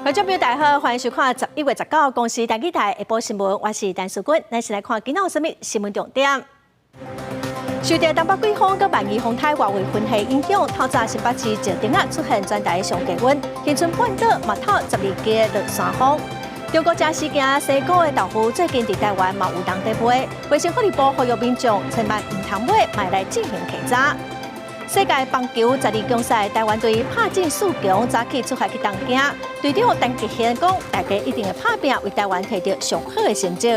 观众朋友大家好，欢迎收看11月19公视台记台下晡新闻，我是陈淑君，咱先来看今仔有什么新闻重点。受到东北季风和万宜风台外围分系影响，透早新北市石碇仔出现全台上低温，恒春半岛嘛透12级的落山风。中国正时行西果的豆腐，最近在台湾嘛有人在买，卫生福利部呼吁民众千万唔通买，买来进行稽查。世界棒球12强赛，台湾队拍进4强，早起出发去东京。队长陈吉贤讲，大家一定会拍拼，为台湾摕到上好的成绩。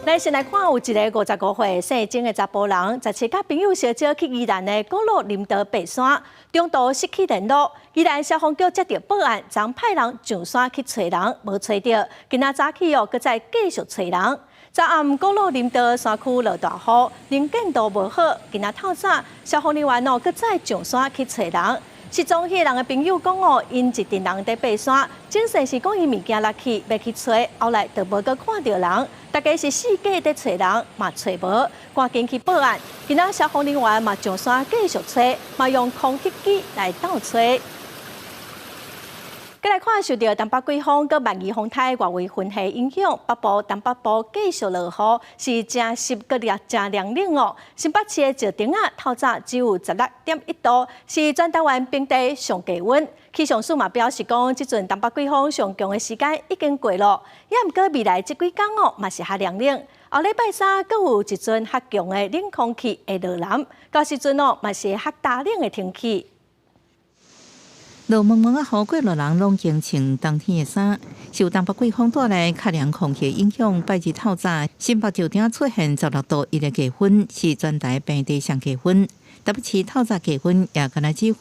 咱先来看，有一个55岁姓曾的查甫人，17甲朋友小招去宜兰的古路林道爬山，中途失去联络。宜兰消防局接到报案，将派人上山去找人，无找到。今仔早起搁再继续找人。昨暗古路林道山区落大雨，能见度无好。今仔透早，消防人员搁再上山去找人。失踪迄人的朋友讲因一群人在爬山，精神是讲伊物件落去要去找，后来就无搁看到人。大家是四界在找人，嘛找无，赶紧去报案。今仔消防人员嘛上山继续找，嘛用空气机来倒找。再来看，受到东北季风和万宜风台外围分系影响，北部、东北部继续落雨，是真湿搁真凉冷哦。新北市的石碇仔透早只有16.1度，是全台湾平地上低温。气象署嘛表示讲，即阵东北季风上强的时间已经过了，也毋过未来这几天嘛是较凉冷。后礼拜三搁有一阵较强的冷空气会落南，到时阵嘛是较大冷的天气。落蒙蒙啊，雨过落人拢经穿冬天的衫。受东北季风带来较凉空气影响，拜日透早，新北石碇出现16度1个低温，是全台平地上低温。台北市透早低温也敢若只有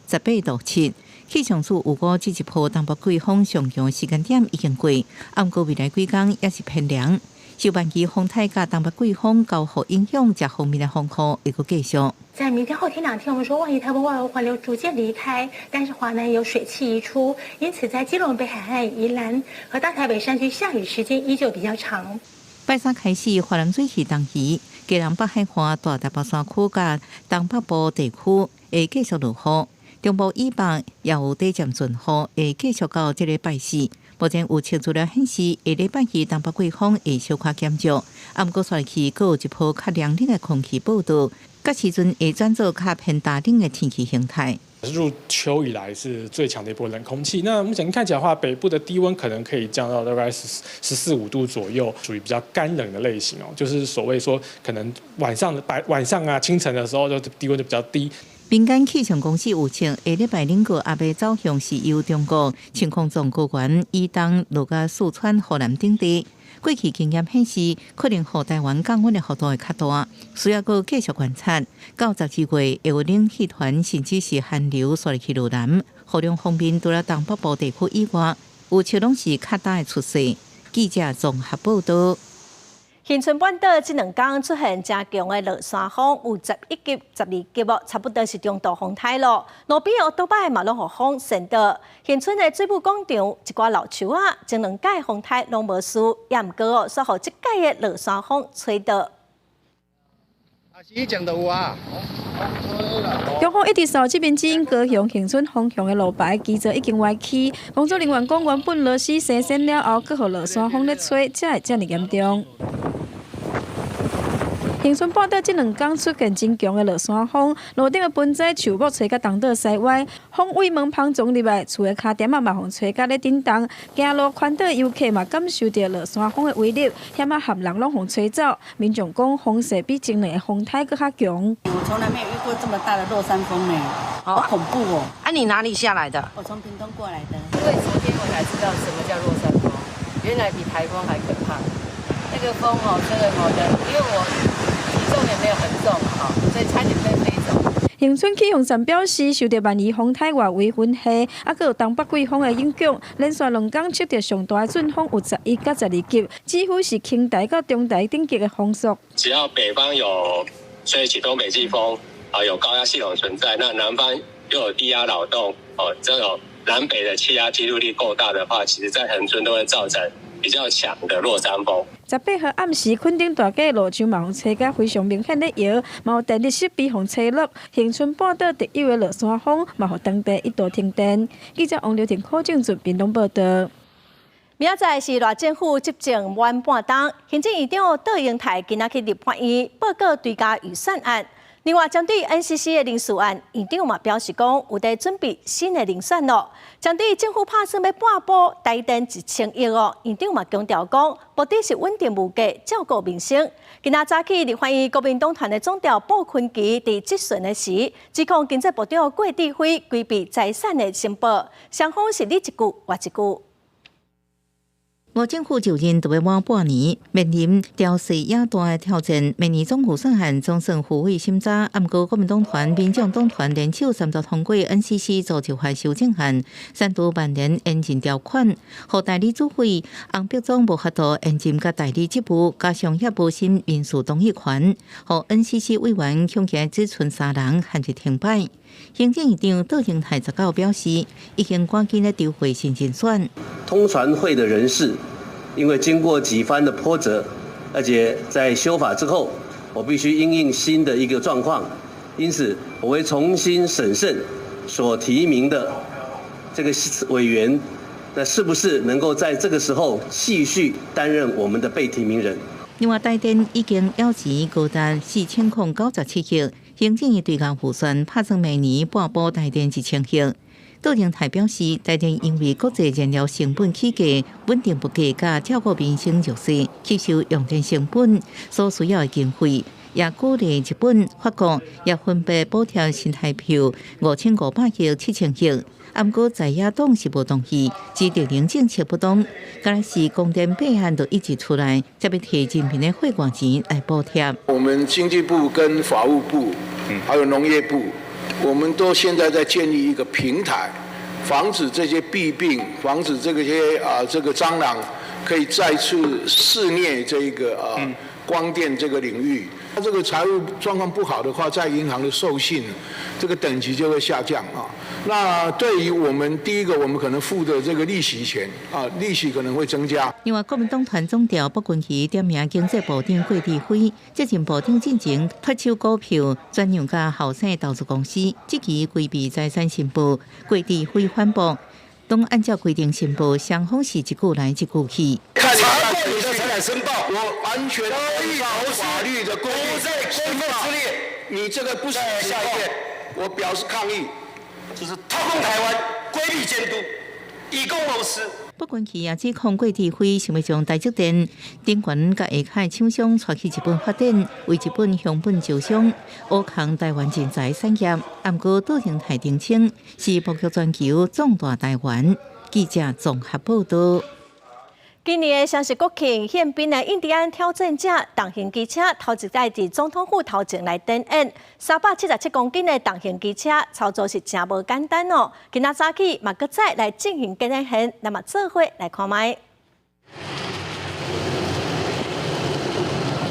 18度7。气象署有估这一波东北季风上强时间点已经过，暗过未来几天也是偏凉。受万宜风台甲东北季风交互影响，这方面的风雨会阁继续。在明天、后天2天，我们说万宜台风外围环流逐渐离开，但是华南有水汽移出，因此在基隆北海岸、宜兰和大台北山区下雨时间依旧比较长。拜三开始，华南水系东移，基隆北海岸、大台北山区甲东北部地区会继续落雨，中部以北也有短暂阵雨，会继续到这个拜四。目前有测资料显示，下礼拜二东北季风会小可减弱，暗过刷起阁有一波较凉冷的空气报道。到时阵会转做较偏大冷的天气形态。入秋以来是最强的一波冷空气。那目前看起来的话，北部的低温可能可以降到大概14、15度左右，属于比较干冷的类型哦。就是所谓说，可能晚上啊、清晨的时候，就低温就比较低。民间气象公司有称，下礼拜2个也要走向是由中国情况状高原以东落到四川、河南等地。过去经验显示，可能和台湾降温的幅度会较大，需要阁继续观察。到12月会有冷气团甚至是寒流刷去落南。雨量方面，除了东北部地区以外，有秋拢是较大的出势。记者综合报道。恒春半岛这2天出现真强的落山风，有11级、12级哦，差不多是中度风台咯。路边的倒摆嘛拢予风扇到。恒春的水母广场一寡老树啊，前2届风台拢无事，也毋过哦，煞互这届的落山风吹到。中风一直受这边指引高雄恒春方向的路牌，记者已经歪起。工作人员讲，原本落雨生成了后，搁互落山风咧吹，才会这么严重。恒春半岛这2天出现真强的落山风，路顶的盆栽树木吹甲东倒西歪，风位门旁撞入来，厝的脚点嘛风吹甲咧震动，行路宽道游客嘛感受到落山风的威力，险啊含人拢风吹走。民众讲风势比前年的风台更较强。我从来没有遇过这么大的落山风呢，好恐怖哦！啊，你哪里下来的？我从屏东过来的。因为昨天我才知道什么叫落山风，原来比台风还可怕。那个风哦，真的好的，因为我体重也没有很重哈，所以差点被飞走。恒春气象站表示，受到万宜风台外围分系，还有东北季风的影响，连续2天测到上大的阵风有11到12级，几乎是轻台到中台等级的风速。只要北方有吹起东北季风，有高压系统存在，那南方又有低压扰动，这种南北的气压记录力够大的话，其实在恒春都会造成比较强的落山风。18号暗时，垦丁大街路上嘛，互吹甲非常明显的摇，嘛有电力设备互吹落。恒春半岛特有的落山风，嘛互当地一度停电。记者王刘婷、柯正准屏东报道。明仔载是赖政府执政满半冬，行政院长杜英泰今仔去立法院报告追加预算案。另外，针对 NCC 的人事案，院长嘛表示讲有在准备新的人选咯。针对政府拍算要半步台电1000亿哦，院长嘛强调讲，目的是稳定物价，照顾民生。今仔早起，立法院国民党团的总调鲍坤基伫质询的时，指控经济部长郭智辉规避财产的申报，双方是你一句我一句。我政府就任就要满半年，面临调势野大的挑战。明年总预算案总算付委审查，不过国民党团、民众党团联手三读通过 NCC 组织法修正案，删除万年延任条款，互代理主委洪碧总无法度延任甲代理职务，加上协无新民事同意权，互 NCC 委员向起只剩3人，限制停摆。行政院长杜英泰19表示，已经赶紧的筹备新人选。通传会的人士，因为经过几番的波折，而且在修法之后，我必须因应新的一个状况，因此我会重新审慎所提名的这个委员，那是不是能够在这个时候继续担任我们的被提名人？另外，台电已经要钱高达4097亿。行政院对外预算拍算明年半部台电1000亿。杜英泰表示，台电因为国际燃料成本起价、稳定物价甲照顾民生弱势，吸收用电成本所需要的经费，也鼓励日本、法国也分别补贴新台票5500亿、7000亿。不过在野党是无同意，指地零政策不当，敢若是供电备案都一直出来，才要提人民的血汗钱来补贴。我们经济部跟法务部，还有农业部，我们都现在在建立一个平台，防止这些弊病，防止这些这个蟑螂可以再次肆虐这个光电这个领域。它这个财务状况不好的话，在银行的授信这个等级就会下降啊。那对于我们第一个，我们可能付的这个利息钱利息可能会增加。另外，国民党团总调卜君奇点名经济部长郭智辉，接任部长进前脱手股票转让给后生投资公司，积极规避财产申报。郭智辉反驳，当按照规定申报，双方是一句来一句去。查过你的财产申报，我完全依照法律的规定申报之列。你这个不是下一页，我表示抗议。就是掏空台湾，规避监督，以公谋私。卜君奇也指控郭智辉想要将台积电、顶悬甲下海厂商带去日本发展，为日本向本招商，挖空台湾人才产业。不过杜英泰澄清，是布局全球壮大台湾。记者综合报道。今年的双十国庆，宪兵的印第安挑战者重型机车头一载伫总统府头前来展演，377公斤的重型机车操作是真无简单哦。今仔早起嘛，搁再来进行展演，那么做伙来看卖。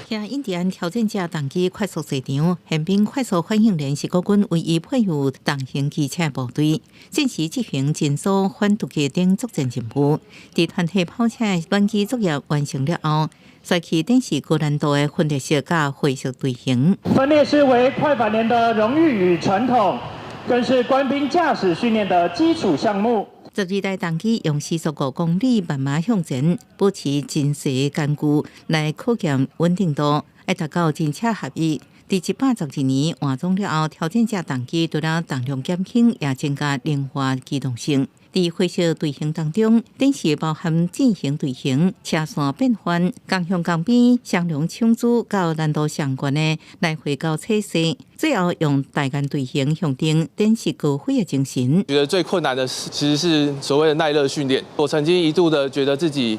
向印第安挑战者动机快速市场，宪兵快速反应连是国军唯一配有重型机车部队，正式执行前所反突击等作战任务。在团体跑车乱机作业完成了后，率去展示高难度的分列式甲会式队形。分列式为快板连的荣誉与传统，更是官兵驾驶训练的基础项目。12台重机用时速5公里慢慢向前，保持真实坚固来考验稳定度，要达到真车合一。第112年换装了后，挑战者重机除了重量减轻，也增加灵活机动性。在会式队形当中，展示包含进行队形、车线变换、钢向钢边、双龙抢珠到难度上悬的来回到测试，最后用大杆队形向顶展示高飞的精神。觉得最困难的其实是所谓的耐热训练。我曾经一度的觉得自己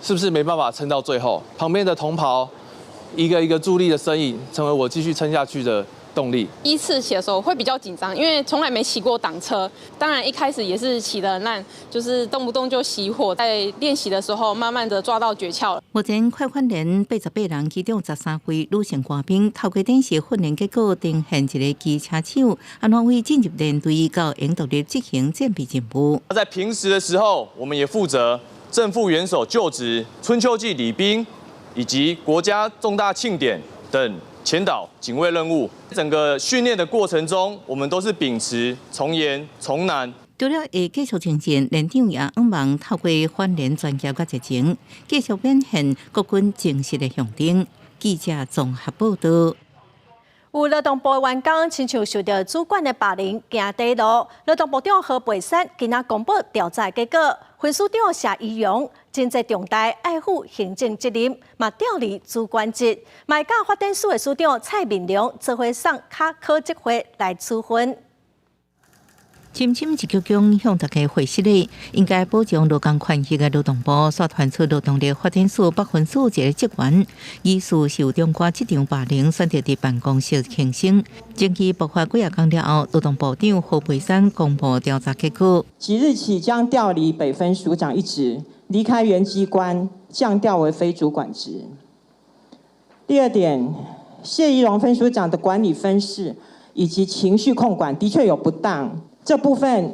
是不是没办法撑到最后，旁边的同袍一个一个助力的身影，成为我继续撑下去的动力。第一次骑的时候会比较紧张，因为从来没骑过挡车，当然一开始也是骑得很烂，就是动不动就熄火。在练习的时候，慢慢的抓到诀窍了。目前快训练88人，其中13位女性官兵，透过展示训练结果，呈现一个机车手安怎为进入连队到营独立执行战备任务。在平时的时候，我们也负责正副元首就职、春秋季礼兵、以及国家重大庆典等前导警卫任务。整个训练的过程中，我们都是秉持从严从难。除了会继续前进，连长也希望透过训练专业甲热情，继续展现国军正式的象征。记者综合报道。有劳动部员工亲像受到主管的霸凌，行地路。劳动部长何培山今仔公布调查结果，分署长谢依荣真侪重大爱护行政责任，嘛调离主管职，嘛甲发展署的署长蔡明良做伙送考绩会来处分。深深一鞠躬向大家回示咧，应该保障劳工权益的劳动部所传出劳动力发展署北分署一个职员，疑似受中国职场霸凌，选择伫办公室轻生。争议爆发几日工了后，劳动部长何培山公布调查结果，即日起将调离北分署长一职，离开原机关，降调为非主管职。第二点，谢宜荣分署长的管理分事以及情绪控管的确有不当。这部分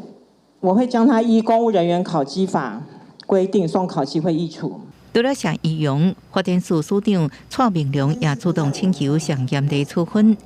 我会将它依公务人员考绩法规定送考绩会议处。除了谢依荣，发展署署长蔡明良也主动请求上严厉处分，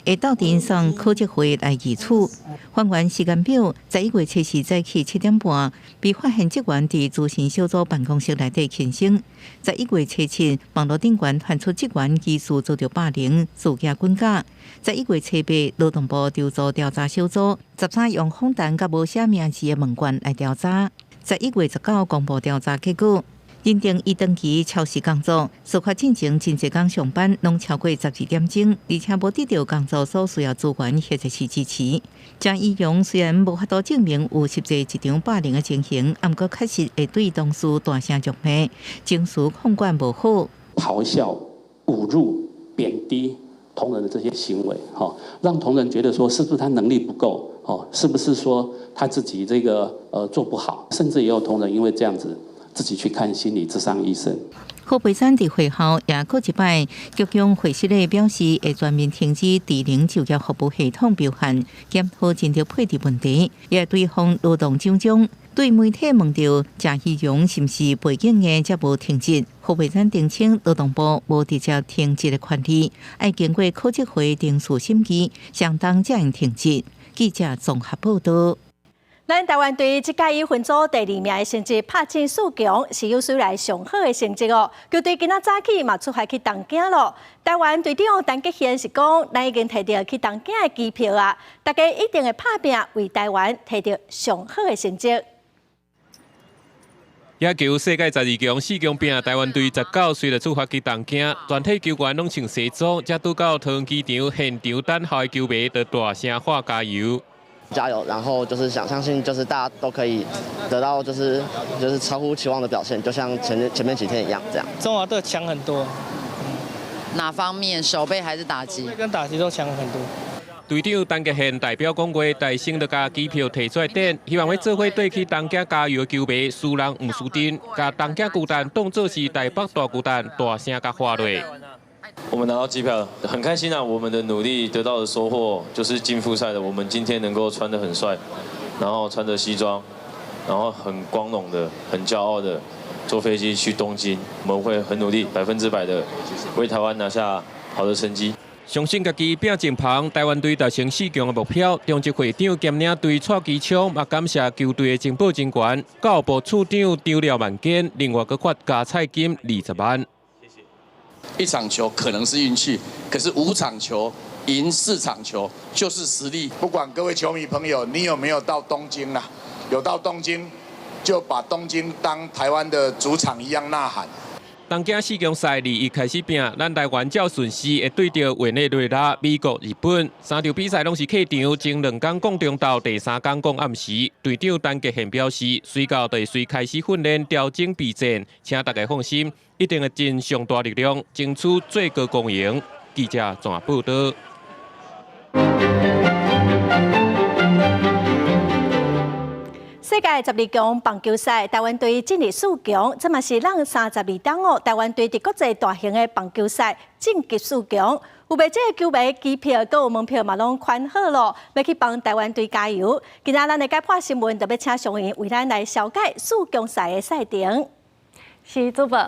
会到庭上考绩会来议处。还原时间表，11月7日早起7点半，被发现职员伫资讯小组办公室内底轻生。11月7日，网络顶悬传出职员疑似遭到霸凌，事件滚假。11月7日，劳动部调组调查小组13用访谈甲无写名字的问卷来调查。11月19公布调查结果。认定伊长期超时工作，事发进程真侪工上班拢超过12点钟，而且无得到工作所需要资源或者是支持。张依荣虽然无法度证明有实际职场霸凌的情形，但过确实会对同事大声辱骂，情绪控管无好，咆哮、侮辱、贬低同仁的这些行为，让同仁觉得说是不是他能力不够，是不是说他自己这个做不好，甚至也有同仁因为这样子。自己去看心理咨商医生。何培山伫会后也过一摆，局长会室内表示会全面停止智能就业服务系统表现，检讨真正配置问题，也对方劳动奖章。对媒体问到谢依荣是毋是背景的才无停职，何培山澄清劳动部无直接停职的权利，要经过考绩会定数审议，相当才能停职。记者综合报道。咱台湾队这届以分组第2名的成绩拍进4强，是有史以来上好的成绩哦。球队今仔早起嘛出发去东京咯。台湾队长陈吉贤是讲，咱已经摕到去东京的机票啊，大家一定会拍拼为台湾摕到上好的成绩。野球世界12强4强拼，台湾队19岁就出发去东京，全体球员拢穿西装，才拄到桃园机场现场等候的球迷，就大声喊加油。加油！然后就是相信，就是大家都可以得到就是超乎期望的表现，就像前面几天一样，这样。中华队强很多，哪方面？手背还是打击？跟打击都强很多。队长陈吉贤代表讲话，大声就将机票提出来等，希望要做伙对去东京加油的球迷，输人唔输阵，将东京巨蛋当作是台北大巨蛋，大声甲喊落。我们拿到机票，很开心啊！我们的努力得到的收获就是进复赛的。我们今天能够穿得很帅，然后穿着西装，然后很光荣的、很骄傲的坐飞机去东京。我们会很努力，100%的为台湾拿下好的成绩。相信家己拼前旁，台湾队达成4强的目标。中职会长兼领队蔡其昌也感谢球队的情报真悬，教育部处长张廖万坚，另外阁发加菜金20万。一场球可能是运气，可是5场球赢4场球就是实力。不管各位球迷朋友，你有没有到东京啦？有到东京，就把东京当台湾的主场一样呐喊。东京4强赛2一开始拼，咱台湾照顺势会对着委内瑞拉、美国、日本3场比赛拢是客场，前2天讲中昼，第3天讲暗时。队长陈吉贤表示，随到就会随开始训练、调整备战，请大家放心，一定会尽上大力量，争取最高公赢。记者综合报道。世界12强棒球赛，台湾队进入4强，这嘛是让32档哦。台湾队伫国际大型的棒球赛晋级4强，有卖这个球迷机票、购有门票嘛拢款好咯，要去帮台湾队加油。今仔咱的解破新闻，特别请上员为咱来小解4强赛的赛程。是主播。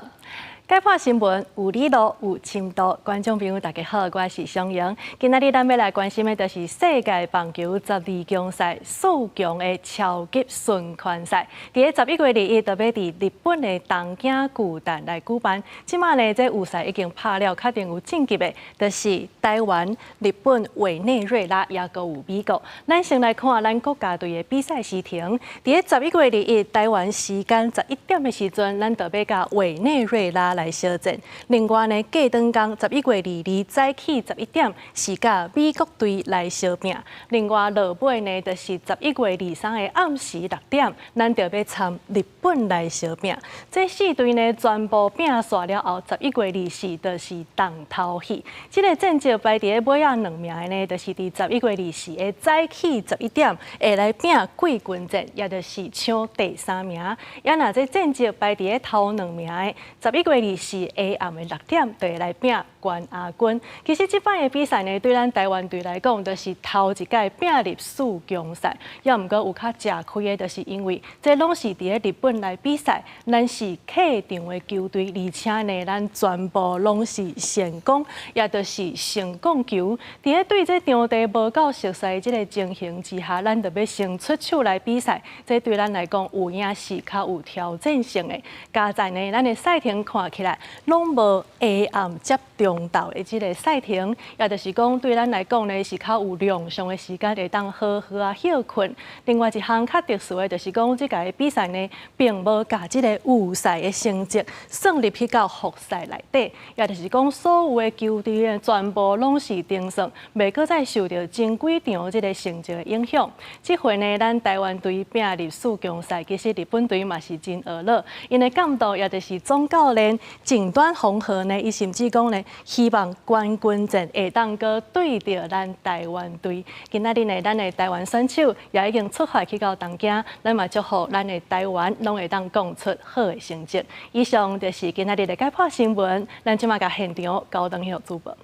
解剖新闻有理路有深度，观众朋友大家好，我是尚莹。今仔日咱要来关心的就是世界棒球12强赛4强的超级循环赛，伫个11月2日，就要伫日本的东京巨蛋来举办。即马呢，这预赛已经拍了，确定有晋级的，就是台湾、日本、委内瑞拉，也搁有美国。咱先来看咱国家队的比赛时程，伫个11月2日，台湾时间11点的时阵，咱就要甲委内瑞拉来相战。另外呢，过长工11月2日早起11点是甲美国队来相拼。另外落尾呢，就是11月23日暗时6点，咱就要参日本来相拼。这4队呢，全部拼煞了后，11月24就是重头戏。这个战绩排伫个尾仔2名的呢，就是伫11月24日早起11点会来拼季军战，也就是抢第3名。也若这战绩排伫个头2名的，11月24日下暗的6点就会来拼冠亚军。其实这摆的比赛呢，对咱台湾队来讲，就是头一届拼入4强赛。也毋过有较吃亏的，就是因为这拢是伫个日本来比赛，咱是客场的球队，而且呢，咱全部拢是成功，也就是成功球。伫个对这场地无够熟悉这个情形之下，咱就要先出手来比赛。这对咱来讲有影是较有挑战性的。加在呢，咱的赛程看起来拢无下暗接中昼的这个赛程，也就是讲对咱来讲呢是较有量上的时间会当好好啊休困。另外一项较特殊的，就是讲这届比赛呢，并无甲这个预赛的成绩算入去到复赛内底，也就是讲所有的球队呢，全部拢是定算，袂搁再受到前几场这个成绩的影响。这回呢，咱台湾队拼入4强赛，其实日本队嘛是真愕乐，因为监督也就是总教练前端红河呢，伊甚至讲呢，希望冠军战会当搁对着咱台湾队。今仔日呢，咱的台湾选手也已经出发去到东京，咱嘛祝福咱的台湾拢会当讲出好的成绩。以上就是今仔日的解剖新闻，咱即马甲现场高等向主播。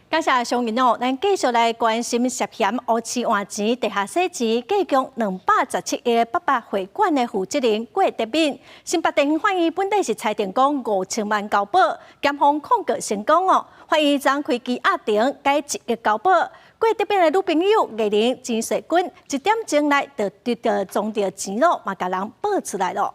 感谢尚银哦，咱继续来关心涉嫌乌市换钱、地下洗钱、计共217亿8百汇款的负责人郭德敏，新北地方法院本地是裁定讲5000万交保，检方控告成功哦。法院将开羁押庭改1亿交保。郭德敏的女朋友艺人钱水君1点钟内就得到装着钱咯，嘛甲人报出来了。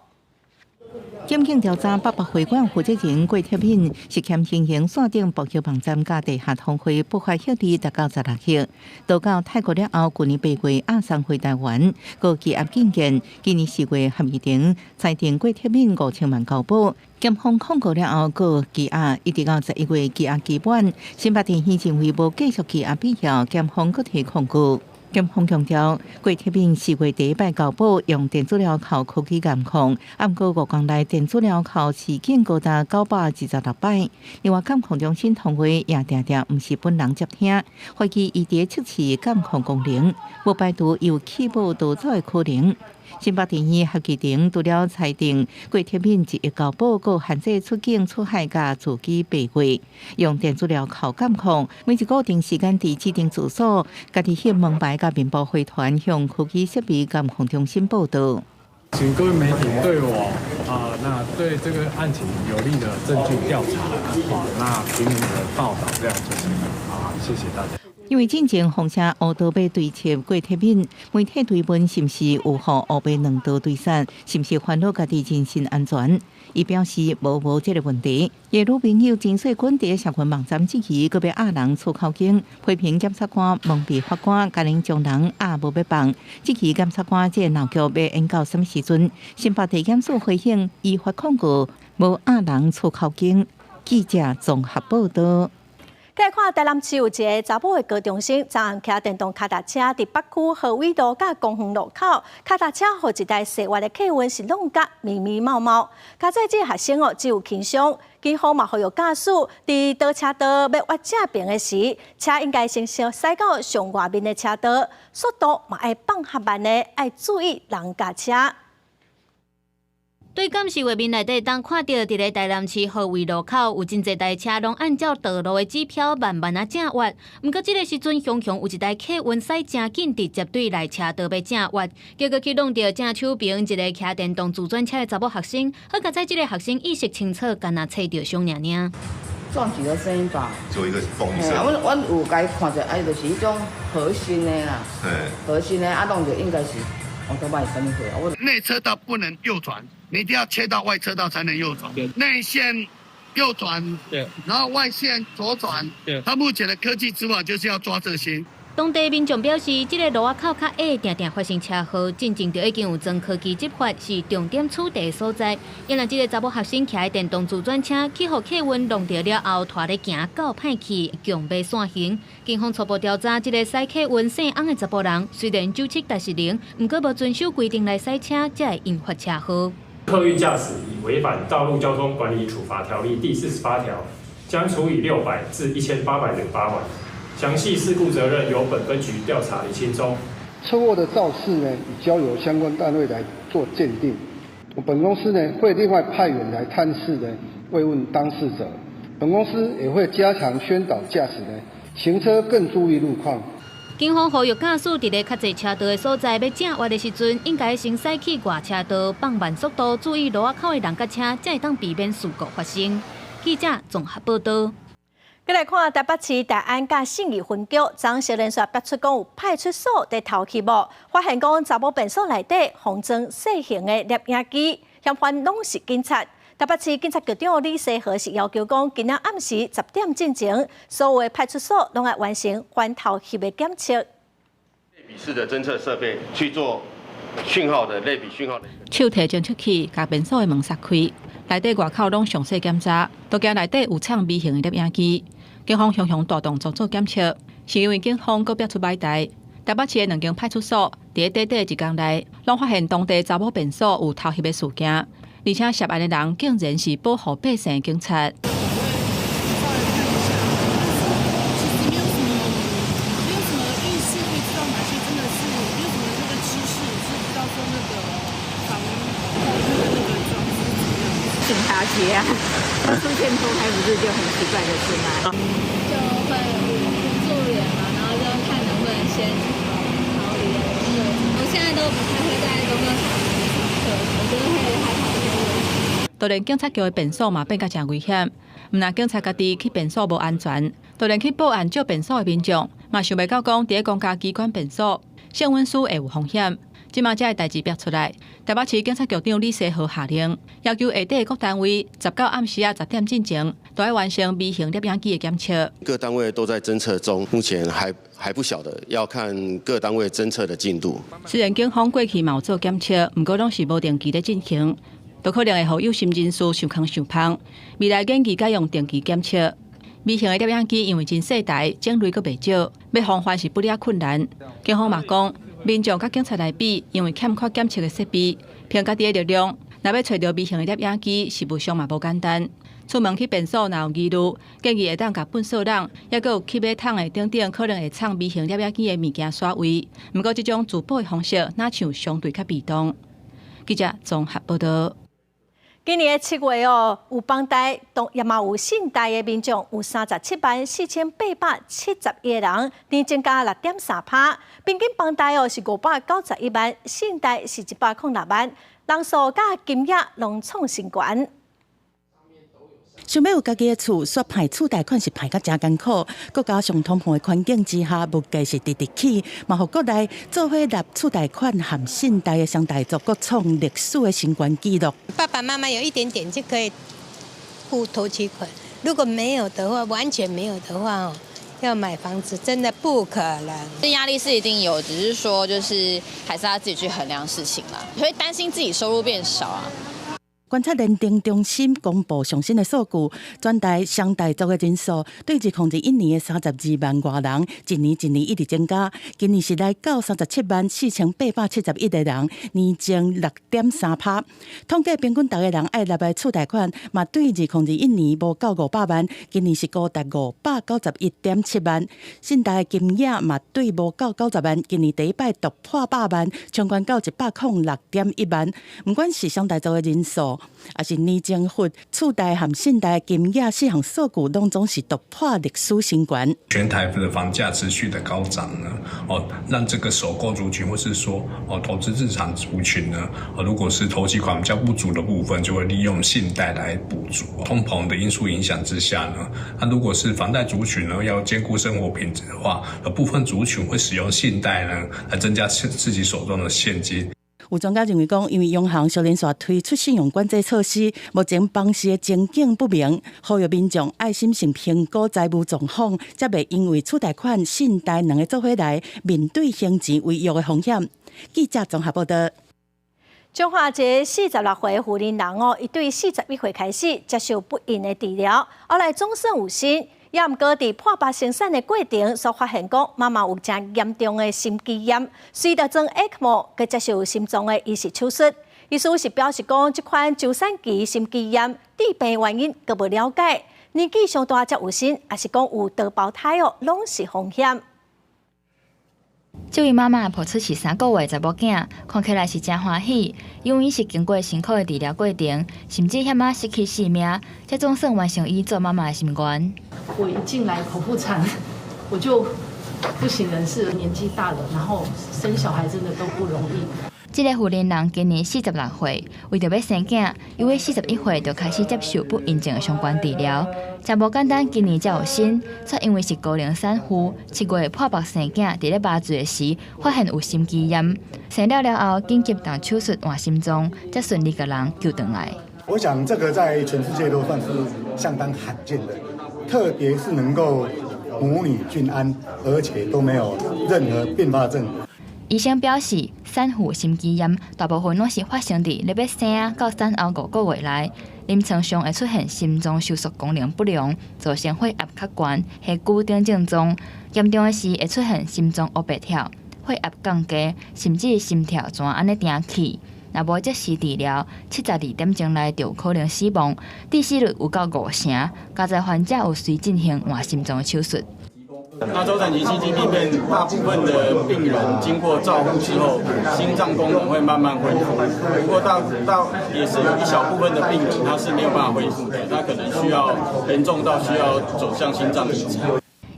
检警调查800会馆负责人郭铁敏涉嫌经营线顶博球网站甲地下通汇不法获利达到16亿，到到泰国了后，去年8月押送回台湾，过羁押禁见，今年4月合议庭裁定郭铁敏5000万交保。检方控告了后，过羁押一直到11月羁押期满，新北地县认为无继续羁押必要，检方搁提控告。检方强调，郭铁敏4月第一摆交保用电子镣铐科技监控，暗过5天内电子镣铐事件高达926摆。另外，监控中心通话也常常毋是本人接听，怀疑伊伫测试监控功能，无排除有弃保逃走的可能。新北地院合议庭除了裁定郭铁敏1亿交保，搁限制出境出海甲自己8月，用电子镣铐监控，每一固定时间伫指定住所，家己翕门牌甲面部汇团向科技设备监控中心报道。请各位媒体对我那对这个案情有力的证据调查那平民的报道，这样就是谢谢大家。因为进前红社乌道被对切郭铁敏，媒体追问是毋是有互乌白2道对杀，是毋是烦恼家己人身安全？伊表示无这个问题。伊女朋友钱水君伫社群网站指期，佮要压人出口境，批评检察官蒙蔽法官，家人将人压无要放。指期检察官这闹剧要演到什么时阵？新北地检署回应依法控告，无压人出口境。记者综合报道。再看台南市有一个查某的高中生，昨暗骑电动脚踏车伫北区河尾路甲公园路口，脚踏车互一台细滑的客运是弄甲密密毛毛。加在这学生只有轻伤，警方嘛呼吁驾驶伫倒车道要越正边的时，车应该先驶到上外面的车道，速度嘛要放较慢的，要注意人驾车。对监视画面内底，当看到伫咧台南市河围路口有真侪台车拢按照道路的指标慢慢啊正越。毋过即个时阵，雄雄有一台客运驶真紧，直接对来车道要正越，结果去弄到正手边一个骑电动自转车的查某学生。好在即个学生意识清楚，干那找着伤尔尔。撞击的声音吧，做一个风声。我有该看着，就是迄种核心的啦，核心的弄着应该是。内车道不能右转，你一定要切到外车道才能右转。内线右转，然后外线左转。他目前的科技执法就是要抓这些。当地民众表示，这个路仔口较矮，定定发生车祸，进前就已经有装科技执法，是重点处理所在。因为这个查某学生骑电动自转车，去互客运弄到了后，拖咧行够歹去，强被散行。警方初步调查，这个驶客运姓翁的查甫人，虽然酒测是0，不过无遵守规定来驶车，才会引发车祸。客运驾驶已违反《道路交通管理处罚条例》第48条，将处以600至1808万。详细事故责任由本分局调查厘清中。车祸的肇事呢，已交由相关单位来做鉴定。本公司呢会另外派员来探视呢，慰问当事者。本公司也会加强宣导驾驶呢，行车更注意路况。警方呼吁驾驶伫咧较侪车道的所在要正越的时阵，应该先驶去外车道，放慢速度，注意路仔口的人甲车，才会当避免事故发生。记者综合报道。再来看台北市大安甲信义分局，昨小人说逼出讲有派出所在偷去无，发现讲查某便所内底放装小型的摄影机，嫌犯拢是警察。台北市警察局长李世和是要求讲，今仔暗时10点进前，所有的派出所拢要完成反偷翕的检测。类比式的侦测设备去做讯号的类比讯号的。手提侦测器，甲便所的门撒开，内底外口拢详细检查，都惊内底有藏微型的摄影机。警方雄雄大动作做检测，是因为警方搁逼出买台。台北市的2间派出所，伫短短1天内，拢发现当地查某便所有偷翕的事件，而且涉案的人竟然是保护百姓的警察。警察局啊，出现偷拍不是就很奇怪的事吗？就会辅助员嘛，然后就看能不能先逃离。我现在都不太会在公共场合上课，我觉得会害怕这些问题。当然，警察局的便所嘛变甲真危险，毋但警察家己去便所无安全，当然去报案借便所的民众嘛想袂到讲，伫咧公家机关便所性温书会有风险。即马这个代志逼出来，台北市警察局长李世和下令，要求下底各单位19暗时10点进前，都要完成微型摄影机的检测。各单位都在侦测中，目前还不晓得，要看各单位侦测的进度。虽然警方过去嘛有做检测，不过拢是无定期咧进行，都可能会互有心人士受坑受胖。未来建议改用定期检测。微型的摄影机因为真细台，种类阁袂少，要防范是不哩困难。警方嘛讲，民众甲警察来比，因为欠缺检测的设备，凭家己的力量，若要找到微型的摄影机，事务上嘛无简单。出门去便所若有疑虑，建议会当甲本所人，抑阁有吸马桶的等等，可能会藏微型摄影机的物件刷位。不过，这种自保的方式，哪像相对较被动。记者综合报道。今年7月有邦台，也嘛有信台的民众有374871个人，年增加6.3%。平均邦台是591万，信台是106万，人数甲金额拢创新高。想要有家己的厝，刷排厝贷款是排甲真艰苦，搁加上通膨的环境之下，物价是直直起，嘛互国内做伙纳厝贷款含信贷的双大族，搁创历史的新高纪录。爸爸妈妈有一点点就可以付头期款，如果没有的话，完全没有的话要买房子真的不可能。这压力是一定有，只是说就是还是要自己去衡量事情啦，会担心自己收入变少啊。观测认定中心公布上新的数据，全台上大族的人数对2021年的32万多人，一年一直增加，今年是来到37万4871个人，年增6.3%。统计平均大个人爱纳的厝贷款，嘛对2021年无到500万，今年是高达591.7万。信贷金额嘛对无到90万，今年第一摆突破100万，冲关到106.1万。不管是上大族的人数，也是年政府厝贷和信贷金额4项数据，拢总是突破历史新高。全台的房价持续的高涨呢，让这个首购族群或是说投资日常族群呢，如果是头期款比较不足的部分，就会利用信贷来补足。通膨的因素影响之下呢，那如果是房贷族群呢，要兼顾生活品质的话，部分族群会使用信贷呢来增加自己手中的现金。有专家认为讲，因为央行小连续推出信用管制措施，目前房市的前景不明，呼吁民众爱心性评估财务状况，才袂因为厝贷款、信贷两个做伙来面对还钱违约的风险。记者综合报道。彰化一个46岁妇人伊对41岁开始接受不孕的治疗，后来总算有生。也毋过，伫破腹生产的过程，所发现讲妈妈有真严重的心肌炎，随着装 ECMO， 佮接受心脏的移植手术。医师是表示讲，这款周产期心肌炎致病原因佮无了解，年纪上大才有生，还是讲有多胞胎拢是风险。这位妈妈抱出是3个月查某囝，看起来是真欢喜，因为是经过辛苦的治疗过程，甚至险失去性命，才总算完成伊做妈妈的心愿。我一进来剖腹产，我就不省人事，年纪大了，然后生小孩真的都不容易。这个妇人今年46岁，为着要生囝，因为41岁就开始接受不孕症的相关治疗。真无简单，今年才有生，却因为是高龄产妇，7月破腹生囝，伫咧麻醉时发现有心肌炎，生了后紧急动手术换心脏，才顺利把人救回来。我想这个在全世界都算是相当罕见的，特别是能够母女均安，而且都没有任何并发症。医生表示，产妇心肌炎大部分拢是发生伫要生到产后5个月内，临床上会出现心脏收缩功能不良，造成血压较悬、下骨等症状。严重的是会出现心脏黑白跳、血压降低，甚至心跳全安尼停去。若无及时治疗，72点钟内就有可能死亡，致死率有到50%。加在患者有需进行换心脏的手术。那周产期心肌病变，大部分的病人经过照护之后，心脏功能会慢慢恢复。不过也是有一小部分的病人，他是没有办法恢复的，他可能需要严重到需要走向心脏移植。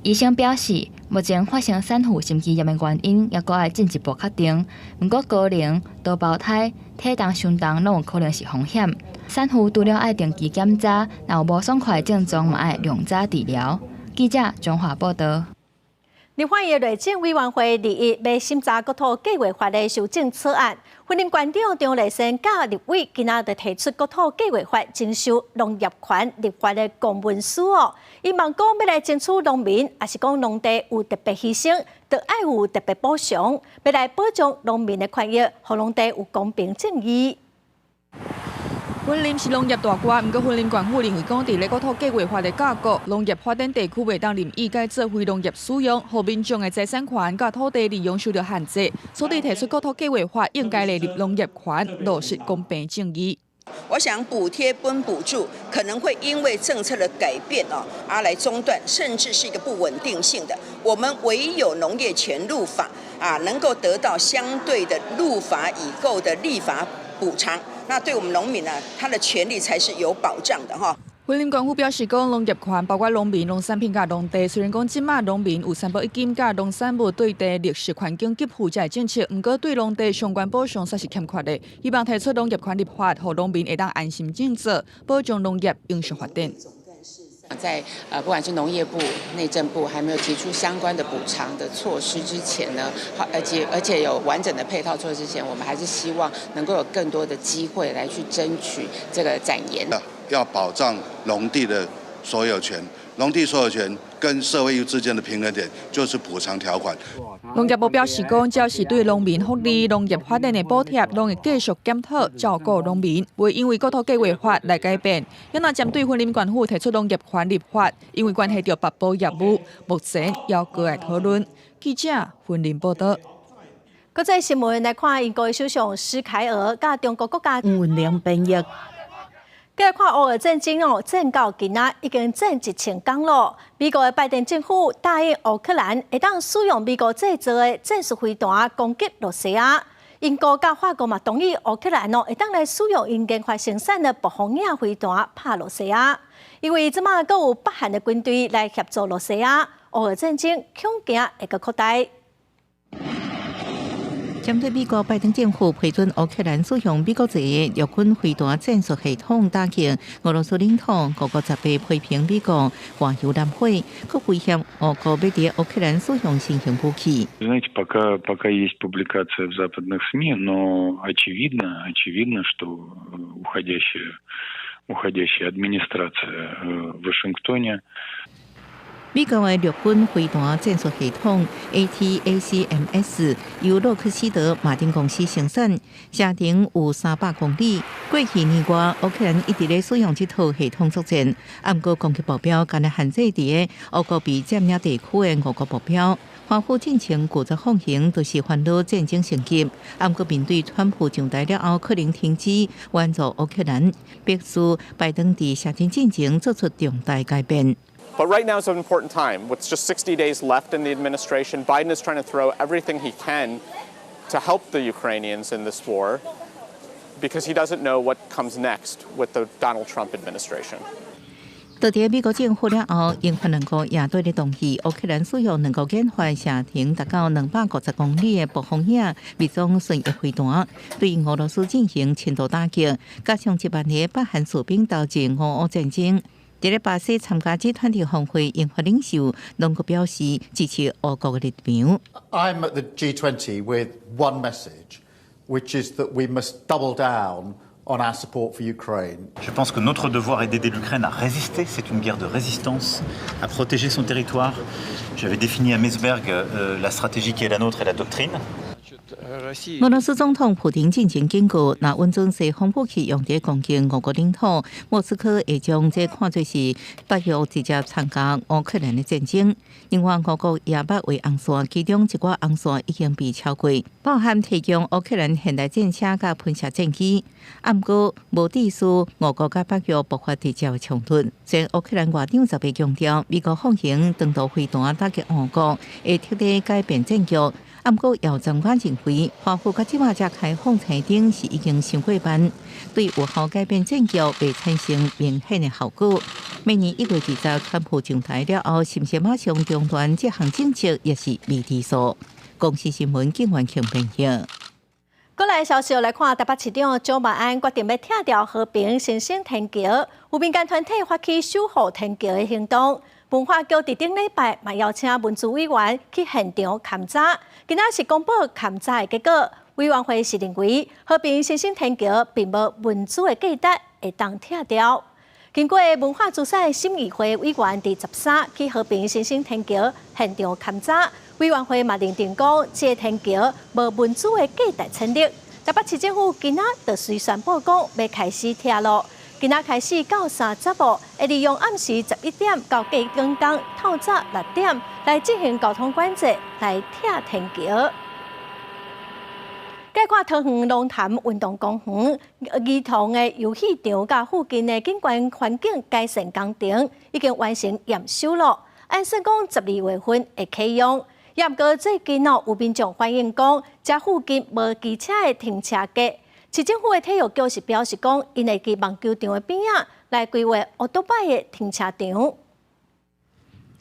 医生表示，目前发生产妇心肌炎的原因，也搁要进一步确定。不过高龄、多胞胎、体重相当，拢有可能是风险。产妇除了爱定期检查，若有无爽快症状，嘛爱量早治疗。记者综合报道。立法院内政委员会2日要审查国土计划法的修正草案，婚姻馆长张丽仙甲立委今仔日提出国土计划法征收农业权立法的公文书伊问讲要来争取农民，还是讲农地有特别牺牲，就爱有特别补偿，要来保障农民的权益，让农地有公平正义。婚林是农业大国，不过婚林管府认为讲，伫咧国土计划法的架构，农业发展地区袂当任意改做非农业使用，互民众的财产权甲土地利用受到限制，所以提出国土计划法应该列入农业权，落实公平正义。我想补贴跟补助可能会因为政策的改变而来中断，甚至是一个不稳定性的。我们唯有农业权入法能够得到相对的入法以后的立法补偿。那对我们农民他的权利才是有保障的婚林管府表示，讲农业权包括农民、农产品甲农地。虽然讲即马农民有3%金甲农产物对地历史环境给付这政策，不过对农地相关保障却是欠缺的。希望提出农业权立法，让农民会当安心种植，保障农业永续发展。在不管是农业部、内政部还没有提出相关的补偿的措施之前呢，而且有完整的配套措施之前，我们还是希望能够有更多的机会来去争取这个展延。要保障农地的所有权，农地所有权跟社会义务之间的平衡点就是补偿条款。农业部表示讲，只要是对农民福利、农业发展的补贴，拢会继续检讨照顾农民，不会因为国土计划法来改变。也若针对云林县府提出农业权立法，因为关系到北部业务，目前要搁来讨论。记者云林报道。国际新闻来看，英国首相施凯尔甲中国国家文良编译。再来看乌俄战争战到今仔已经战1000天了。美国的拜登政府答应乌克兰会当使用美国制造的战术飞弹攻击罗西亚。英国甲法国嘛同意乌克兰会当来使用因研发生产的暴风影飞弹拍罗西亚，因为即马阁有北韩的军队来协助罗西亚，乌俄战争恐惊会阁扩大。针对美国拜登政府批准乌克兰使用美国制的陆军飞弹战术系统打击俄罗斯领土，各国则被批评美国外游南回，可威胁俄国要在乌克兰使用新型武器。Знаете, пока есть публикация в западных СМИ, но очевидно, что уходящая администрация в Вашингтоне. 美国的陆军飞弹战术系统 ATACMS 由洛克希德马丁公司生产，射程有300公里。过去年外，乌克兰一直在使用这套系统作战，不过攻击目标仅限制在乌国被占领地区的俄国目标。反复进行固执放行，就是烦恼战争升级。不过面对川普上台了后，可能停止援助乌克兰，必须拜登在射程进程做出重大改变。But right now is an important time. With just 60 days left in the administration, Biden is trying to throw everything he can to help the Ukrainians in this war because he doesn't know what comes next with the Donald Trump administration. 在美国政府了后，英法两国也对咧同意乌克兰使用能够研发射程达到250公里的暴风影密装巡弋飞弹，对俄罗斯进行深度打击，加上1万个北韩士兵投入俄乌战争。在咧巴西参加G20的峰会，英法领袖拢个表示支持俄国的立场。I'm at the G20 with one message, which is that we must double down on our support for Ukraine. Je pense que notre devoir est d'aider l'Ukraine à résister. C'est une guerre de résistance, à protéger son territoire. J'avais défini à Meseberg la stratégie qui est la nôtre et la doctrine. 俄罗斯总统普京进行警告，若温准西方武器用在攻击俄国领土，莫斯科会将这看作是北约直接参加乌克兰的战争。另外，俄国也捌为红线，其中一寡红线已经被超过，包含提供乌克兰现代战车甲喷射战机。不过，无致使俄国甲北约爆发直接冲突。虽然乌克兰外长特别强调，美国放行长途飞弹打击俄国，会彻底改变战局。不过，姚长官认为，华府甲即马才开放裁定是已经上过班，对有效改变战局未产生明显的效果。明年1月20日，川普上台了后，是不是马上中断这项政策，也是未知数。公司新闻警员强评价。过来消息来看，台北市长蒋万安决定要拆掉和平新生天桥，有民间团体发起守护天桥的行动。文化局伫顶礼拜嘛邀请文资委员去现场勘查，今仔是公布勘查的结果。委员会是认为和平新生天桥并无文资的价值会当拆掉。经过文化资产审议会委员伫13去和平新生天桥现场勘查，委员会嘛认定讲，这天桥无文资的价值成立。台北市政府今仔就随宣布讲要开始拆路。今仔开始到30号，会利用暗时11点到隔天透早6点来进行交通管制，来拆天桥。再看桃园龙潭运动公园儿童的游戏场甲附近的景观环境改善工程已经完成验收了，按说讲12月份会启用。也不过最近有民众反映讲，这附近无机车的停车格。市政府的体育局是表示讲，因会伫网球场的边仔来规划奥多拜的停车场。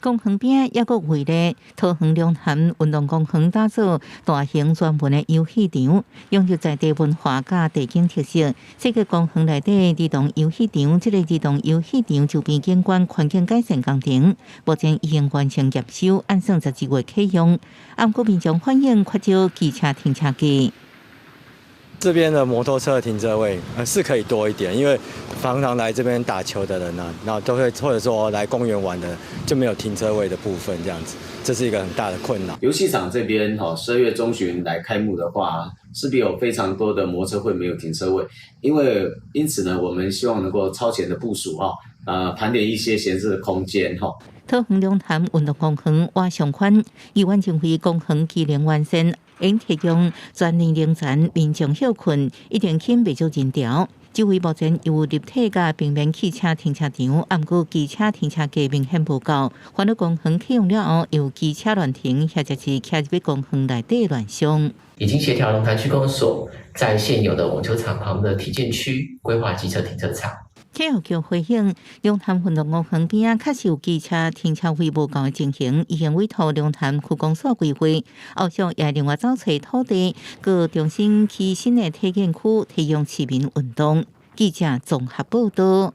公园边也阁为了桃园龙潭运动公园打造大型专门的游戏场，融入在地文化甲地景特色。这个公园内底儿童游戏场，这个儿童游戏场周边景观环境改善工程，目前已经完成验收，按算12月启用。不过民众反映缺少机车停车格。这边的摩托车停车位是可以多一点，因为常常来这边打球的人啊，然后都会或者说来公园玩的就没有停车位的部分，这样子，这是一个很大的困扰。游戏场这边12月中旬来开幕的话，势必有非常多的摩托车会没有停车位，因此呢，我们希望能够超前的部署盘点一些闲置的空间桃园龙潭运动公园挖上宽，议员认为公园机能完善，应提供全年龄层民众休困，一定肯不足人潮。这位目前有立体甲平面汽车停车场，不过机车停车格明显不够。欢乐公园启用了后，有机车乱停，或者是骑入公园内底乱上。已经协调龙潭区公所在现有的网球场旁的体健区规划机车停车场。体育局回应，龙潭运动公园边啊，确实有机车停车位无够的情形，已经委托龙潭区公所规划，后续也另外找找土地，佮重新起新的体验区，提供市民运动。记者综合报道。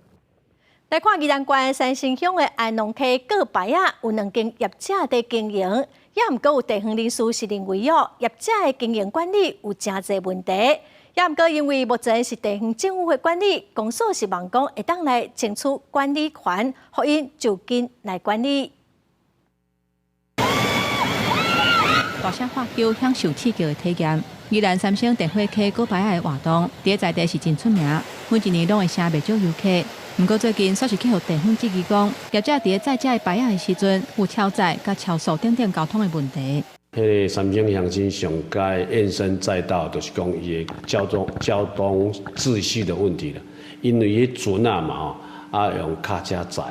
来看宜兰县三星乡的安农溪过牌啊，有2间业者在经营，也毋过有地方人士是认为业者的经营管理有真侪问题。也毋过，因为目前是地方政府的管理，公所希望讲会当来争取管理权，互因就近来管理。大声喊叫，享受刺激的体验。宜兰三星电火溪过牌的活动，在地是真出名，每一年拢会请袂少游客。不过最近却是去互地方质疑讲，业者伫载这牌的时阵有超载、甲超速等交通的问题。迄个三星乡亲上该延伸再到，就是讲伊的交通秩序的问题了。因为迄船啊嘛用卡车载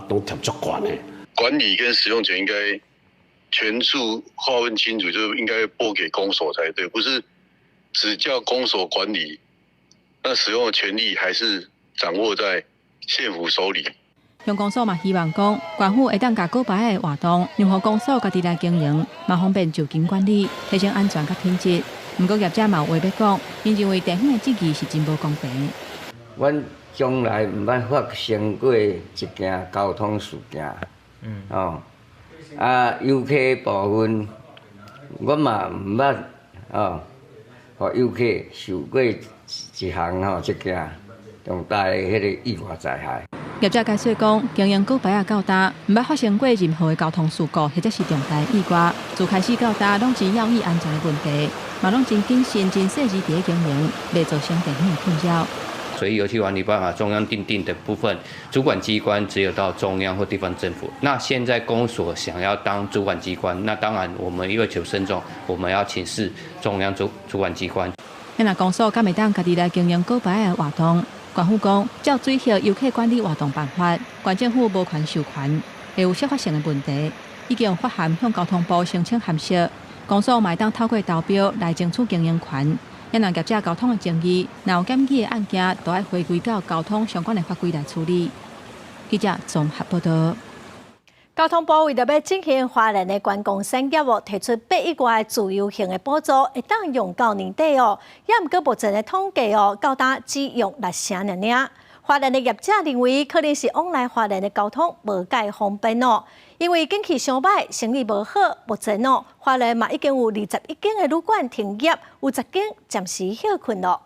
都贴足悬的。管理跟使用权应该全数划分清楚，就应该拨给公所才对，不是只叫公所管理，那使用的权利还是掌握在县府手里。乡公所嘛希望讲，县府会当甲过牌的活动，让互公所家己来经营，嘛方便就近管理，提升安全甲品质。不过业者嘛有话要讲，因认为地方的质疑是真无公平。阮将来毋捌发生过一件交通事件，游客部分，我嘛毋捌互游客受过一项一件重大的迄个意外灾害。业者解释讲，经营过牌到大，毋捌发生过任何的交通事故或者是重大意外。自开始到大，拢是要义安全的问题，嘛拢真谨慎、真细致伫经营，袂造成地方的困扰。所以油气管理办法中央订定的部分，主管机关只有到中央或地方政府。那现在公所想要当主管机关，那当然我们为求慎重，我们要请示中央主管机关。那公所敢会当家己来经营过牌的活动？县府讲，照最后游客管理活动办法，县政府无权授权，会有小发生的问题，已经发函向交通部申请函释。公所嘛当透过投标来争取经营权。也若业者交通的争议，若有检举的案件，都要回归到交通相关的法规来处理。记者综合报道。交通部为着要进行花莲的观光产业提出8亿元自由行的补助，会当用到年底也毋过目前的统计到达只用6成尔。花莲的业者认为，可能是往来花莲的交通无介方便因为景气伤歹，生意无好。目前花莲嘛已经有21间的旅馆停业，有10间暂时休困了。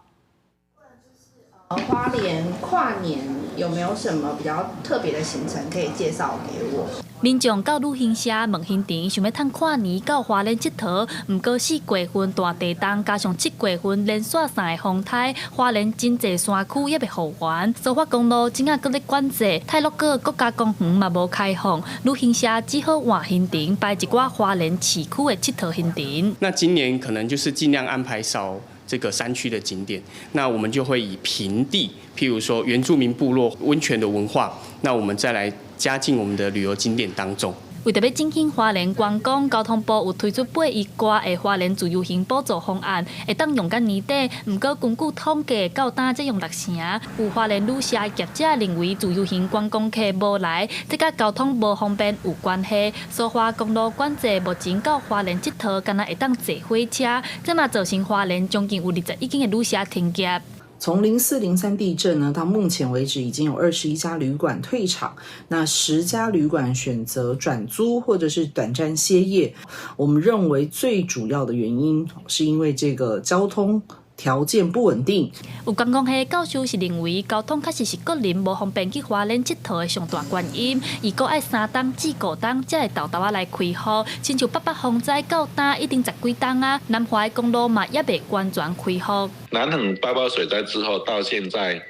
花莲跨年有没有什么比较特别的行程可以介绍给我？民众到旅行社问行程，想要趁跨年到花莲佚佗，毋过4月份大地震加上7月份连续3个风台，花莲真侪山区也未复原。苏花公路正搁咧管制，泰鲁阁国家公园嘛无开放，旅行社只好换行程，排一寡花莲市区的佚佗行程。那今年可能就是尽量安排少这个山区的景点，那我们就会以平地，譬如说原住民部落温泉的文化，那我们再来加进我们的旅游景点当中。为着要振兴花莲观光，交通部有推出8亿元的花莲自由行补助方案，会当用到年底。不过根据统计，到单才用6成。有花莲旅社业者认为自由行观光客无来，这甲交通无方便有关系。苏花公路管制，目前到花莲佚佗，敢若会当坐火车，这嘛造成花莲将近有21间的旅社停业。从04、03地震呢，到目前为止已经有21家旅馆退场，那10家旅馆选择转租或者是短暂歇业。我们认为最主要的原因是因为这个交通条件不稳定。有观光系教授是认为，交通确实是个人无方便去花莲佚佗的上大原因，伊阁爱3冬至5冬才会豆豆仔来开放，亲像北方风灾到今一定10几冬啊，南华公路嘛也未完全开放。南横8八水灾之后到现在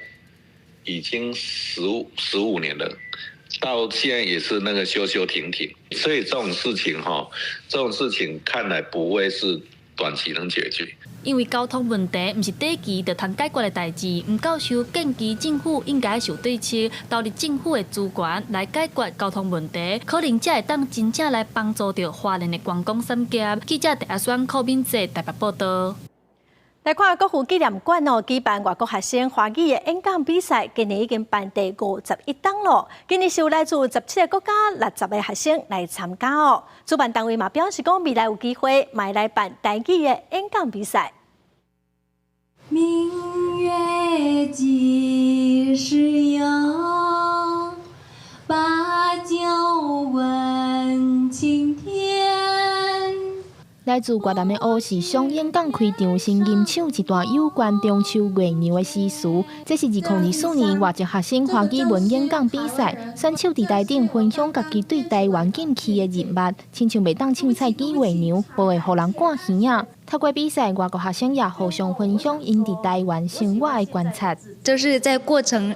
已经15年了。到现在也是那个修停停，所以这种事情看来不会是短期能解决。因为交通问题不是短期就通解决的代志，吴教授建议政府应该想对策，投入政府的资源来解决交通问题，可能才会当真正来帮助到花莲的观光产业。记者第一选柯敏哲台北报道。来看国父纪念馆举办外国学生华语的演讲比赛，今年已经办第51档了。今年是有来自17个国家60个学生来参加哦。主办单位嘛表示讲，未来有机会买来办台语的演讲比赛。明月几时有？把酒问青天。来自越南的乌氏乡演讲开场，先吟唱一段有关中秋月娘的诗词。这是2024年外籍学生华语文演讲比赛，选手伫台顶分享家己对台湾近期的认识，亲像袂当凊彩记月娘，无会互人赶耳啊。透过比赛，外国学生也互相分享因伫台湾生活的观察。就是在过程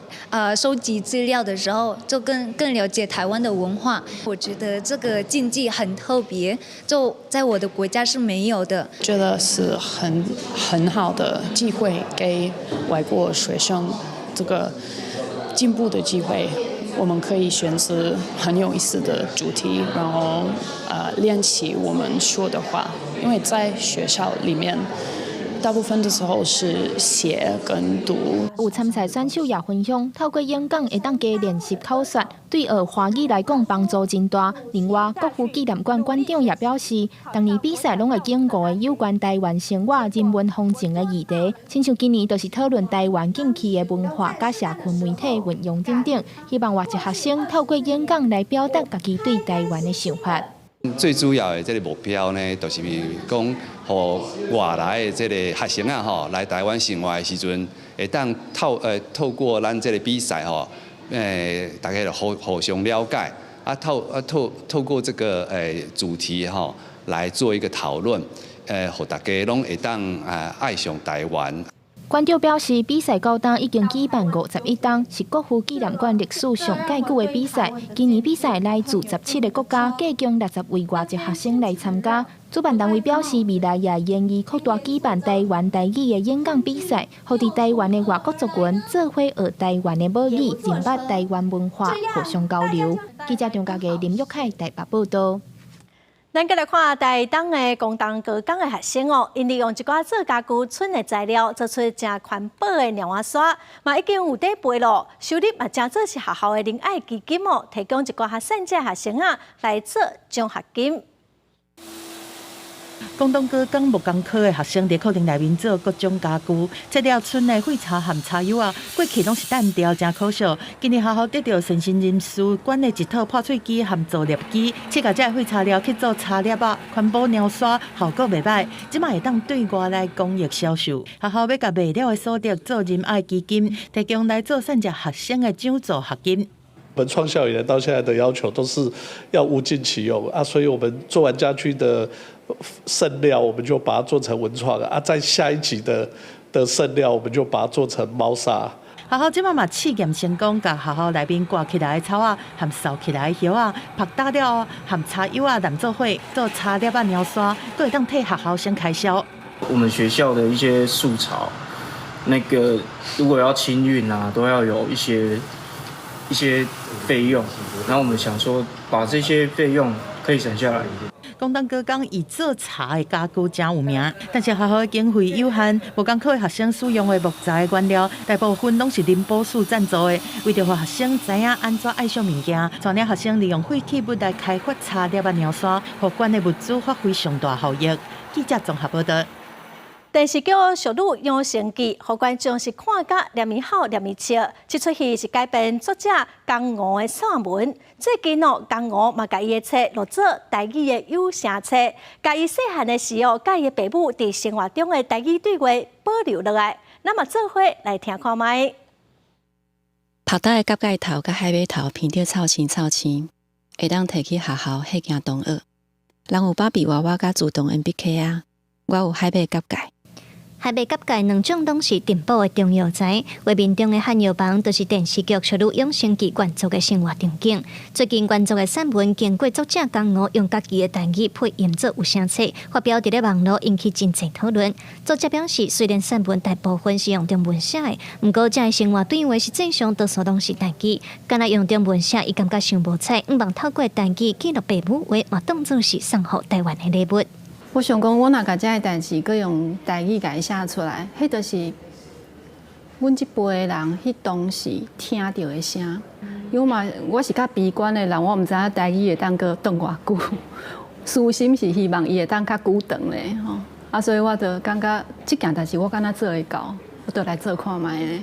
收集资料的时候，就更了解台湾的文化。我觉得这个竞技很特别，就在我的国家是没有的。觉得是很好的机会，给外国学生这个进步的机会。我们可以选择很有意思的主题，然后练习我们说的话。因为在学校里面，大部分的时候是写跟读。有参赛选手也分享，透过演讲会当加练习口说，对学华语来讲帮助真大。另外，国父纪念馆馆长也表示，当年比赛拢会经过有关台湾生活、人文风情的议题，亲像今年就是讨论台湾近期的文化、甲社群媒体运用等等，希望外籍学生透过演讲来表达家己对台湾的想法。最主要的这个目标呢，就是讲，互外来的这个学生啊，吼，来台湾生活的时阵，会当透过咱这个比赛吼，大家就互相了解，透过这个主题吼，来做一个讨论，互大家拢会当爱上台湾。馆长表示，比赛到今已经举办51档，是国父纪念馆历史上介久的比赛。今年比赛来自17个国家，计共60位外籍学生来参加。主办单位表示，未来也愿意扩大举办台湾台语的演讲比赛，互伫台湾的外国族群做伙学台湾的母语，认捌台湾文化，互相交流。记者张家嘅林玉凯台北报道。咱再来看台东的工东高工的学生哦，因利用一寡做家具村的材料，做出真环保的鸟仔刷，嘛已经有底卖咯。收入嘛正做是学校的仁爱基金哦，提供一寡较善这学生啊来做奖学金。广东高工木工科的学生伫课堂内面做各种家具，材料村的废茶含茶油啊，过去拢是单调，真可惜。今年学校得到身心人士管的一套破碎机含造粒机，切甲这废材料去做茶粒啊，环保鸟刷，效果袂歹。即卖会当对外来公益销售。学校要甲卖了的所得做仁爱基金，提供来做善食学生的奖助学金。文创校园到现在的要求都是要物尽其用啊，所以我们做完家居的剩料，我们就把它做成文创啊，在下一集的剩料，我们就把它做成猫砂。学校即摆嘛试验成功，甲学校内面挂起来的草啊，含扫起来的叶啊，拍打了含茶油啊，染做伙做茶粒啊、鸟刷，都会当替学校省开销。我们学校的一些树草，那个如果要清运啊，都要有一些费用，然后我们想说把这些费用可以省下来。广东高工以做茶的家具真有名，但是学校的经费有限，无工科的学生使用的木材原料，大部分拢是林宝树赞助的。为着让学生知影安怎爱惜物件，全领学生利用废弃物来开发茶粒啊、鸟刷，互馆的物资发挥上大效益。记者综合报道。电视剧《俗女养成记》，互观众是看甲念伊好念伊笑。这出戏是改编作者江湖的散文。最近江湖嘛甲伊的册录做台语的有声册，甲伊细汉的时候，甲伊的爸母伫生活中的台语对话保留落来。那么做伙来听看卖。头搭的甲盖头甲海尾头偏着臭青，会当摕去学校迄件同学。人有芭比娃娃甲自动 NBK 啊，我有海尾甲盖。海马甲钙两种拢是填补的中药材，画面中的汉药房就是电视剧《俗女养成记》原作的生活场景。最近原作的散文经过作者江湖用家己的台语配音做有声册，发表伫咧网络引起真侪讨论。作者表示，虽然散文大部分是用中文写的，不过这生活对话实际上多数拢是台语。敢若用中文写，伊感觉伤无彩，毋茫透过台语记录爸母话，嘛当作是送互台湾的礼物。我想讲，我若甲遮个代志，佮用台语甲伊写出来，迄就是阮即辈的人迄当时听到的声。因为我是较悲观的人，我毋知影台语会当佮当偌久。私心是希望伊会当较久长咧，吼。所以我就感觉即件代志我敢若做会到，我就来做看卖咧。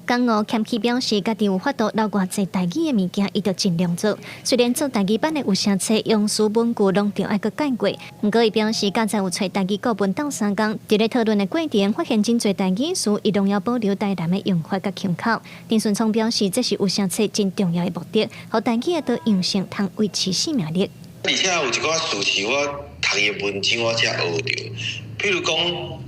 江湖谦虚表示，家己有法度留偌济台语的物件，伊就尽量做。虽然做台语版的有声册用词文句拢着爱佮改过，不过伊表示，刚才有找台语顾问斗3工，伫咧讨论的过程，发现真侪台语词，伊拢要保留台南的用法佮腔口。丁顺聪表示，这是有声册真重要的目的，互台语的多样性通维持生命力。而且有一寡词是我读的文章我才学着，譬如讲。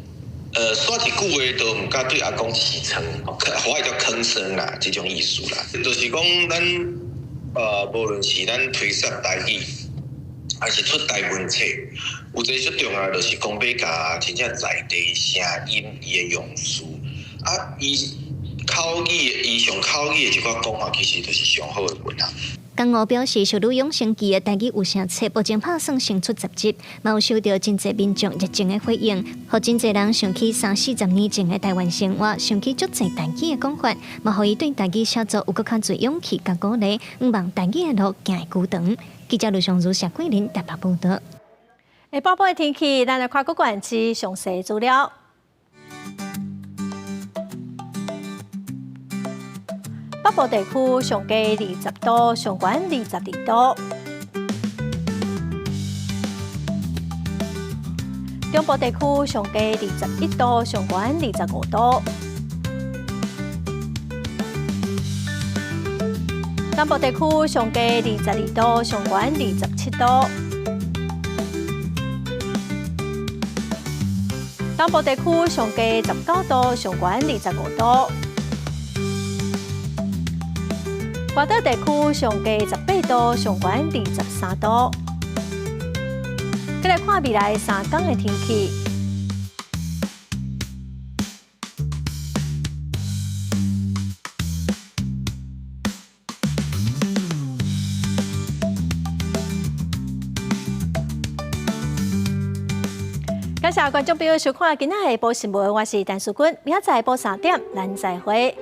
说一句话都唔敢对阿公起床，华语叫吭声啦，这种意思啦，就是讲咱无论是咱推广台语，还是出台文册，有一个最重要就是讲要甲真正在地声音伊的用词，伊口语伊上口语的一寡讲法，其实就是上好的文啊。江湖表示，《俗女养成记》的台语有声册目前拍算胜出10集，嘛有收到真侪民众热情的回应，互真侪人想起30-40年前的台湾生活，想起足侪台语的讲法，嘛互伊对台语写作有更较侪勇气甲鼓励，毋望台语的路行会久长。记者卢尚如、谢桂林台北报道。下播报的天气，咱来看各县市详细资料。北部地区上低20度，上悬22度；中部地区上低21度，上悬25度；南部地区上低22度，上悬27度；东部地区上低19度，上悬25度。外岛地区上低18度，上悬23度。再来看未来3天的天气。感谢观众朋友收看今仔的报新闻，我是陈淑君，明仔载报3点，咱再会。